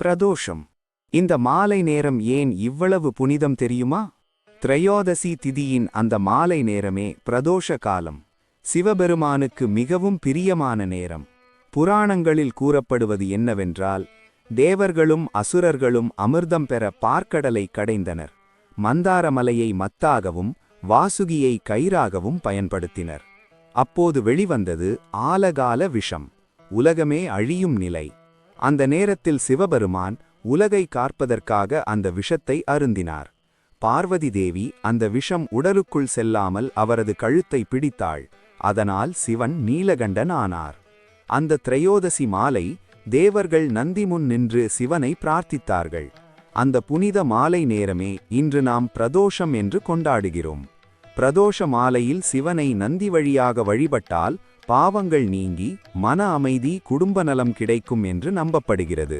பிரதோஷம். இந்த மாலை நேரம் ஏன் இவ்வளவு புனிதம் தெரியுமா? திரையோதசி திதியின் அந்த மாலை நேரமே பிரதோஷ காலம். சிவபெருமானுக்கு மிகவும் பிரியமான நேரம். புராணங்களில் கூறப்படுவது என்னவென்றால், தேவர்களும் அசுரர்களும் அமிர்தம் பெற பார்க்கடலை கடைந்தனர். மந்தாரமலையை மத்தாகவும் வாசுகியை கயிறாகவும் பயன்படுத்தினர். அப்போது வெளிவந்தது ஆலகால விஷம், உலகமே அழியும் நிலை. அந்த நேரத்தில் சிவபெருமான் உலகை காற்பதற்காக அந்த விஷத்தை அருந்தினார். பார்வதி தேவி அந்த விஷம் உடலுக்குள் செல்லாமல் அவரது கழுத்தை பிடித்தாள். அதனால் சிவன் நீலகண்டன் ஆனார். அந்த திரையோதசி மாலை தேவர்கள் நந்தி முன் நின்று சிவனை பிரார்த்தித்தார்கள். அந்த புனித மாலை நேரமே இன்று நாம் பிரதோஷம் என்று கொண்டாடுகிறோம். பிரதோஷ மாலையில் சிவனை நந்தி வழியாக வழிபட்டால் பாவங்கள் நீங்கி மன அமைதி, குடும்ப நலம் கிடைக்கும் என்று நம்பப்படுகிறது.